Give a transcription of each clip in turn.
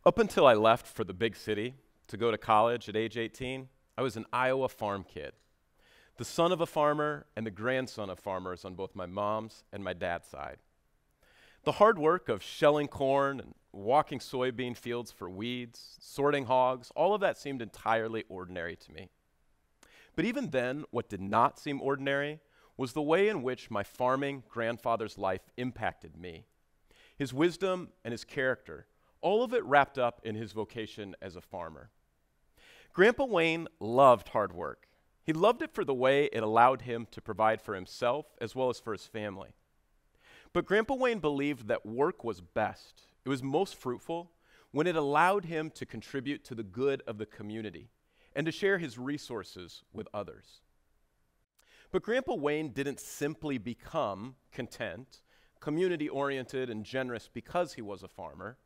Up until I left for the big city to go to college at age 18, I was an Iowa farm kid, the son of a farmer and the grandson of farmers on both my mom's and my dad's side. The hard work of shelling corn and walking soybean fields for weeds, sorting hogs, all of that seemed entirely ordinary to me. But even then, what did not seem ordinary was the way in which my farming grandfather's life impacted me. His wisdom and his character, all of it wrapped up in his vocation as a farmer. Grandpa Wayne loved hard work. He loved it for the way it allowed him to provide for himself as well as for his family. But Grandpa Wayne believed that work was best. It was most fruitful when it allowed him to contribute to the good of the community and to share his resources with others. But Grandpa Wayne didn't simply become content, community-oriented, and generous because he was a farmer.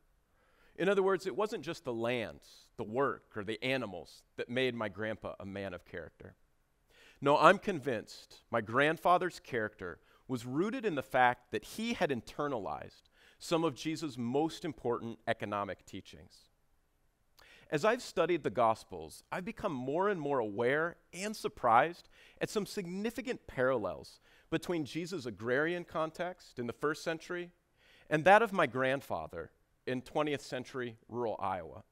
In other words, it wasn't just the land, the work, or the animals that made my grandpa a man of character. No, I'm convinced my grandfather's character was rooted in the fact that he had internalized some of Jesus' most important economic teachings. As I've studied the Gospels, I've become more and more aware and surprised at some significant parallels between Jesus' agrarian context in the first century and that of my grandfather in 20th century rural Iowa.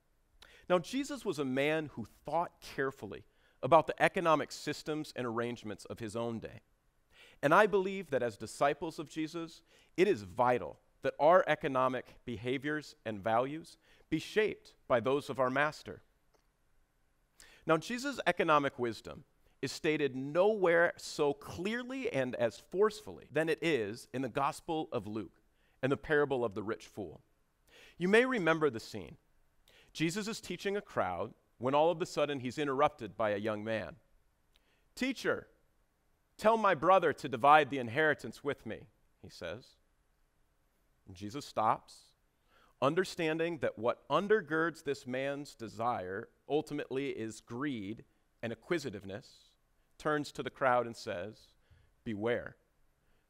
Now, Jesus was a man who thought carefully about the economic systems and arrangements of his own day. And I believe that as disciples of Jesus, it is vital that our economic behaviors and values be shaped by those of our master. Now, Jesus' economic wisdom is stated nowhere so clearly and as forcefully than it is in the Gospel of Luke and the parable of the rich fool. You may remember the scene. Jesus is teaching a crowd when all of a sudden he's interrupted by a young man. "Teacher, tell my brother to divide the inheritance with me," he says. And Jesus stops, understanding that what undergirds this man's desire ultimately is greed and acquisitiveness, turns to the crowd and says, "Beware.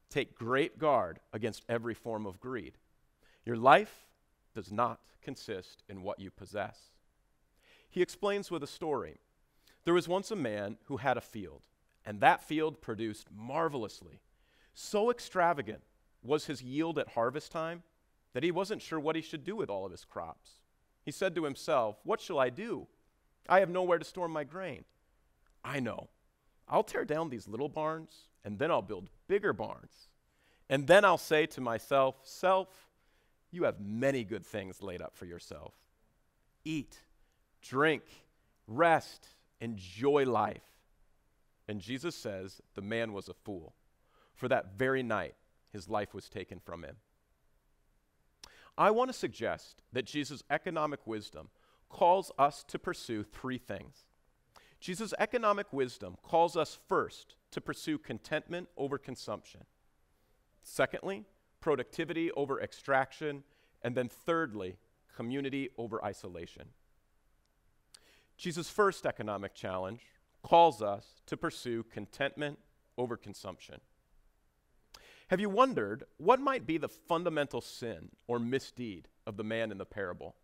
Take great guard against every form of greed. Your life does not consist in what you possess." He explains with a story. There was once a man who had a field, and that field produced marvelously. So extravagant was his yield at harvest time that he wasn't sure what he should do with all of his crops. He said to himself, "What shall I do? I have nowhere to store my grain. I know. I'll tear down these little barns, and then I'll build bigger barns. And then I'll say to myself, 'Self, you have many good things laid up for yourself. Eat, drink, rest, enjoy life.'" And Jesus says the man was a fool, for that very night his life was taken from him. I want to suggest that Jesus' economic wisdom calls us to pursue three things. Jesus' economic wisdom calls us first to pursue contentment over consumption. Secondly, productivity over extraction. And then thirdly, community over isolation. Jesus' first economic challenge calls us to pursue contentment over consumption. Have you wondered what might be the fundamental sin or misdeed of the man in the parable?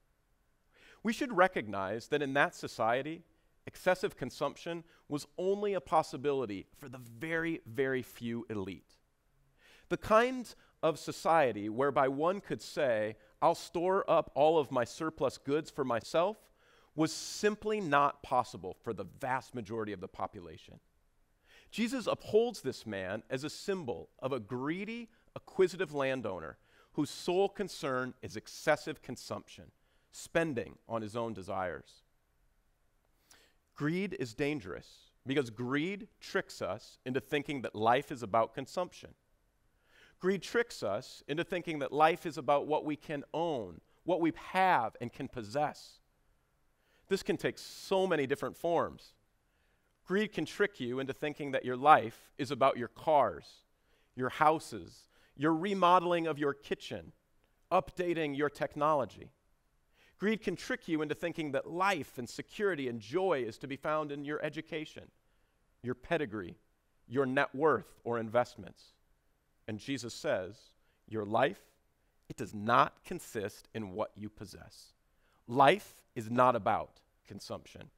We should recognize that in that society, excessive consumption was only a possibility for the very, very few elite. The kind of society whereby one could say, "I'll store up all of my surplus goods for myself," was simply not possible for the vast majority of the population. Jesus upholds this man as a symbol of a greedy, acquisitive landowner whose sole concern is excessive consumption, spending on his own desires. Greed is dangerous because greed tricks us into thinking that life is about consumption. Greed tricks us into thinking that life is about what we can own, what we have and can possess. This can take so many different forms. Greed can trick you into thinking that your life is about your cars, your houses, your remodeling of your kitchen, updating your technology. Greed can trick you into thinking that life and security and joy is to be found in your education, your pedigree, your net worth or investments. And Jesus says, your life, it does not consist in what you possess. Life is not about consumption.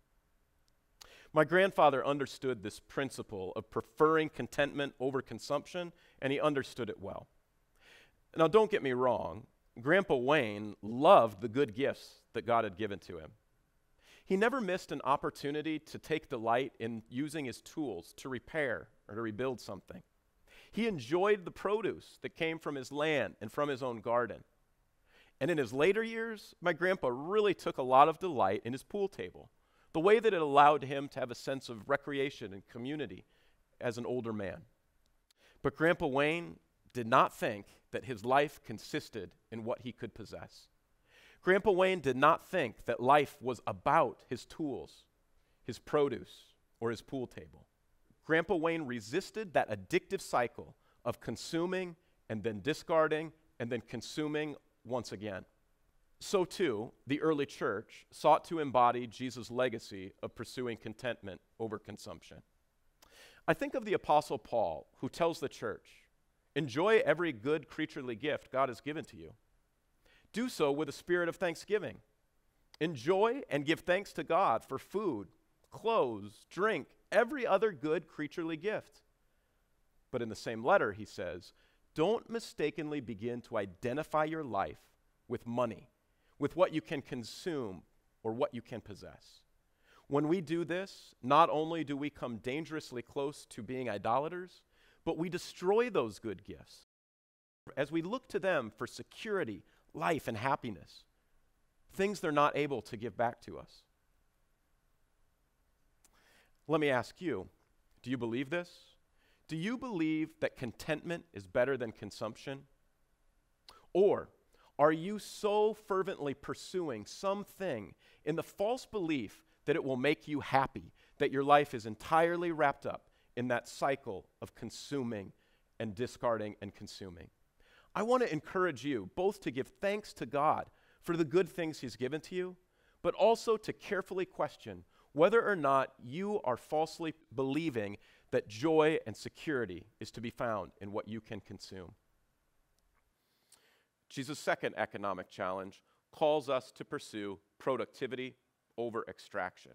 My grandfather understood this principle of preferring contentment over consumption, and he understood it well. Now, don't get me wrong, Grandpa Wayne loved the good gifts that God had given to him. He never missed an opportunity to take delight in using his tools to repair or to rebuild something. He enjoyed the produce that came from his land and from his own garden. And in his later years, my grandpa really took a lot of delight in his pool table, the way that it allowed him to have a sense of recreation and community as an older man. But Grandpa Wayne did not think that his life consisted in what he could possess. Grandpa Wayne did not think that life was about his tools, his produce, or his pool table. Grandpa Wayne resisted that addictive cycle of consuming and then discarding and then consuming once again. So too, the early church sought to embody Jesus' legacy of pursuing contentment over consumption. I think of the Apostle Paul, who tells the church, enjoy every good creaturely gift God has given to you. Do so with a spirit of thanksgiving. Enjoy and give thanks to God for food, clothes, drink, every other good creaturely gift. But in the same letter, he says, don't mistakenly begin to identify your life with money, with what you can consume or what you can possess. When we do this, not only do we come dangerously close to being idolaters, but we destroy those good gifts. As we look to them for security, life, and happiness, things they're not able to give back to us. Let me ask you, do you believe this? Do you believe that contentment is better than consumption? Or are you so fervently pursuing something in the false belief that it will make you happy, that your life is entirely wrapped up in that cycle of consuming and discarding and consuming? I want to encourage you both to give thanks to God for the good things he's given to you, but also to carefully question whether or not you are falsely believing that joy and security is to be found in what you can consume. Jesus' second economic challenge calls us to pursue productivity over extraction.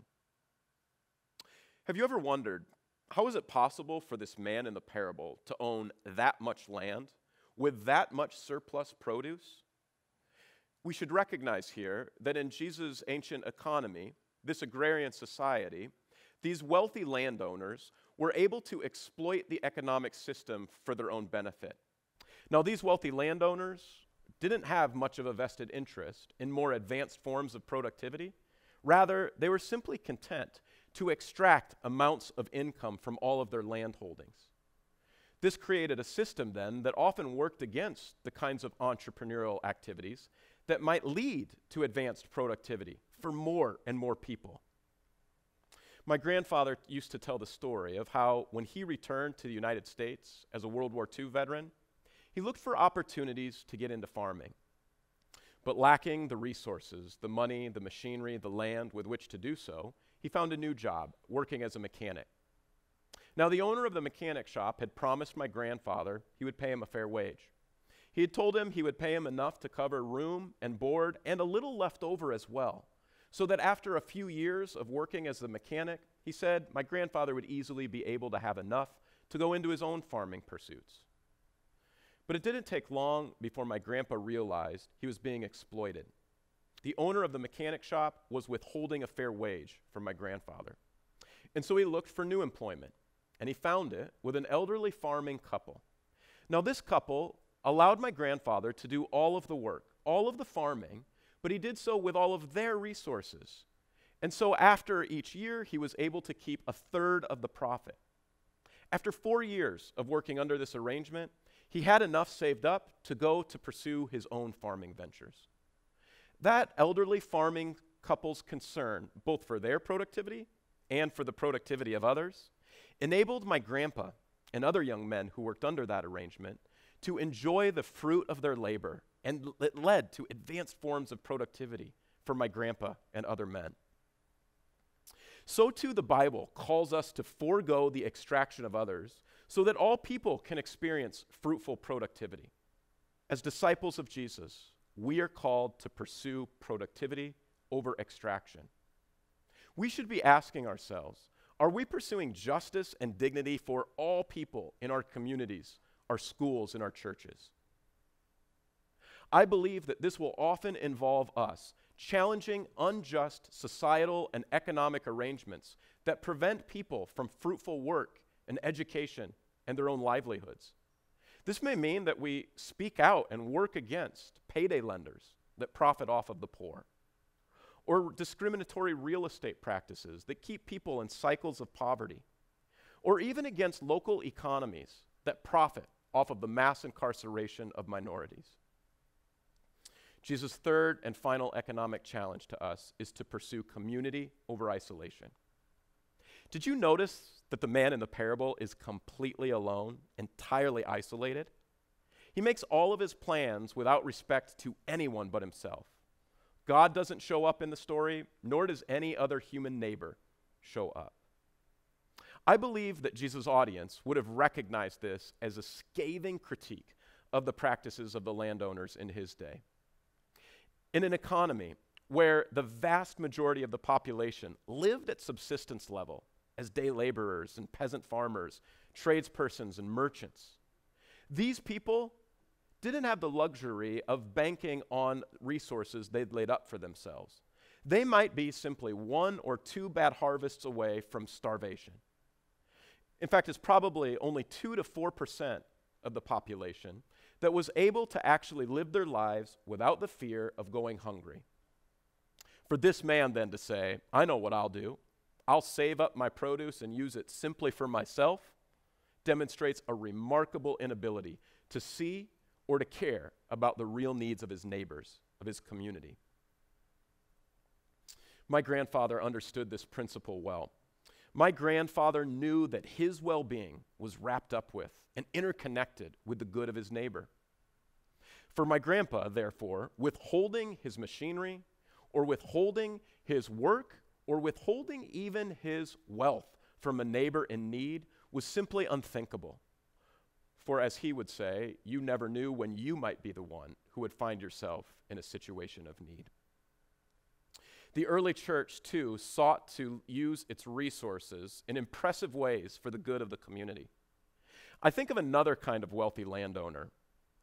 Have you ever wondered, how is it possible for this man in the parable to own that much land with that much surplus produce? We should recognize here that in Jesus' ancient economy, this agrarian society, these wealthy landowners were able to exploit the economic system for their own benefit. Now, these wealthy landowners didn't have much of a vested interest in more advanced forms of productivity. Rather, they were simply content to extract amounts of income from all of their land holdings. This created a system then that often worked against the kinds of entrepreneurial activities that might lead to advanced productivity for more and more people. My grandfather used to tell the story of how when he returned to the United States as a World War II veteran, he looked for opportunities to get into farming. But lacking the resources, the money, the machinery, the land with which to do so, he found a new job, working as a mechanic. Now, the owner of the mechanic shop had promised my grandfather he would pay him a fair wage. He had told him he would pay him enough to cover room and board and a little left over as well, so that after a few years of working as a mechanic, he said my grandfather would easily be able to have enough to go into his own farming pursuits. But it didn't take long before my grandpa realized he was being exploited. The owner of the mechanic shop was withholding a fair wage from my grandfather. And so he looked for new employment, and he found it with an elderly farming couple. Now, this couple allowed my grandfather to do all of the work, all of the farming, but he did so with all of their resources. And so after each year, he was able to keep a third of the profit. After 4 years of working under this arrangement, he had enough saved up to go to pursue his own farming ventures. That elderly farming couple's concern, both for their productivity and for the productivity of others, enabled my grandpa and other young men who worked under that arrangement to enjoy the fruit of their labor, and it led to advanced forms of productivity for my grandpa and other men. So too the Bible calls us to forego the extraction of others so that all people can experience fruitful productivity. As disciples of Jesus, we are called to pursue productivity over extraction. We should be asking ourselves, are we pursuing justice and dignity for all people in our communities, our schools, and our churches? I believe that this will often involve us challenging unjust societal and economic arrangements that prevent people from fruitful work and education and their own livelihoods. This may mean that we speak out and work against payday lenders that profit off of the poor, or discriminatory real estate practices that keep people in cycles of poverty, or even against local economies that profit off of the mass incarceration of minorities. Jesus' third and final economic challenge to us is to pursue community over isolation. Did you notice that the man in the parable is completely alone, entirely isolated? He makes all of his plans without respect to anyone but himself. God doesn't show up in the story, nor does any other human neighbor show up. I believe that Jesus' audience would have recognized this as a scathing critique of the practices of the landowners in his day. In an economy where the vast majority of the population lived at subsistence level as day laborers and peasant farmers, tradespersons and merchants, these people didn't have the luxury of banking on resources they'd laid up for themselves. They might be simply 1 or 2 bad harvests away from starvation. In fact, it's probably only 2 to 4% of the population that was able to actually live their lives without the fear of going hungry. For this man then to say, I know what I'll do, I'll save up my produce and use it simply for myself, demonstrates a remarkable inability to see or to care about the real needs of his neighbors, of his community. My grandfather understood this principle well. My grandfather knew that his well-being was wrapped up with and interconnected with the good of his neighbor. For my grandpa, therefore, withholding his machinery or withholding his work or withholding even his wealth from a neighbor in need was simply unthinkable. For as he would say, you never knew when you might be the one who would find yourself in a situation of need. The early church, too, sought to use its resources in impressive ways for the good of the community. I think of another kind of wealthy landowner,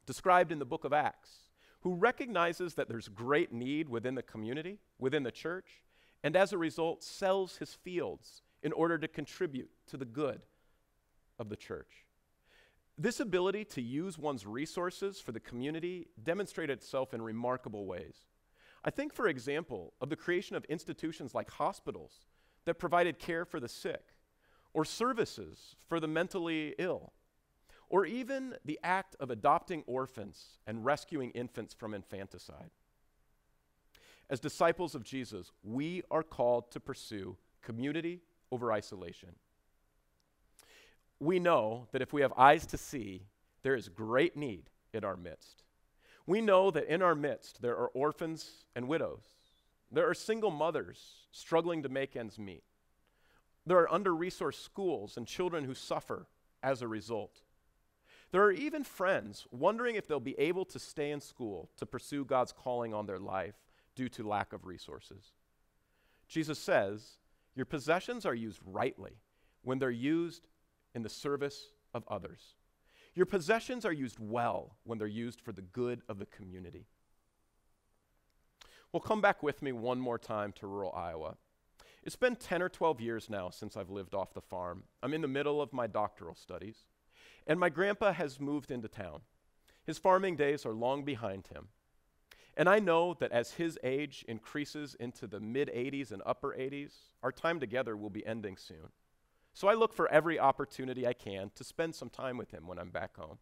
described in the book of Acts, who recognizes that there's great need within the community, within the church, and as a result sells his fields in order to contribute to the good of the church. This ability to use one's resources for the community demonstrated itself in remarkable ways. I think, for example, of the creation of institutions like hospitals that provided care for the sick, or services for the mentally ill, or even the act of adopting orphans and rescuing infants from infanticide. As disciples of Jesus, we are called to pursue community over isolation. We know that if we have eyes to see, there is great need in our midst. We know that in our midst there are orphans and widows. There are single mothers struggling to make ends meet. There are under-resourced schools and children who suffer as a result. There are even friends wondering if they'll be able to stay in school to pursue God's calling on their life due to lack of resources. Jesus says, your possessions are used rightly when they're used in the service of others. Your possessions are used well when they're used for the good of the community. Well, come back with me one more time to rural Iowa. It's been 10 or 12 years now since I've lived off the farm. I'm in the middle of my doctoral studies, and my grandpa has moved into town. His farming days are long behind him. And I know that as his age increases into the mid-80s and upper 80s, our time together will be ending soon. So I look for every opportunity I can to spend some time with him when I'm back home.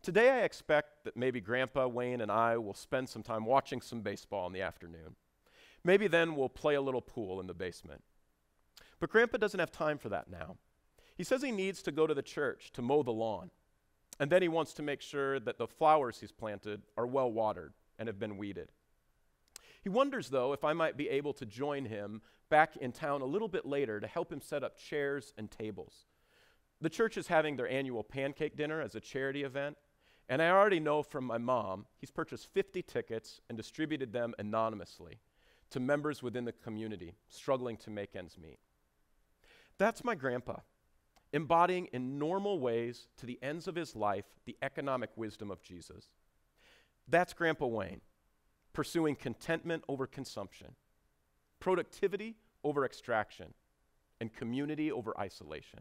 Today I expect that maybe Grandpa, Wayne, and I will spend some time watching some baseball in the afternoon. Maybe then we'll play a little pool in the basement. But Grandpa doesn't have time for that now. He says he needs to go to the church to mow the lawn, and then he wants to make sure that the flowers he's planted are well watered and have been weeded. He wonders, though, if I might be able to join him back in town a little bit later to help him set up chairs and tables. The church is having their annual pancake dinner as a charity event, and I already know from my mom he's purchased 50 tickets and distributed them anonymously to members within the community struggling to make ends meet. That's my grandpa, embodying in normal ways to the ends of his life the economic wisdom of Jesus. That's Grandpa Wayne, pursuing contentment over consumption, productivity over extraction, and community over isolation.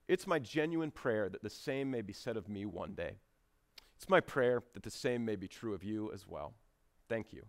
It's my genuine prayer that the same may be said of me one day. It's my prayer that the same may be true of you as well. Thank you.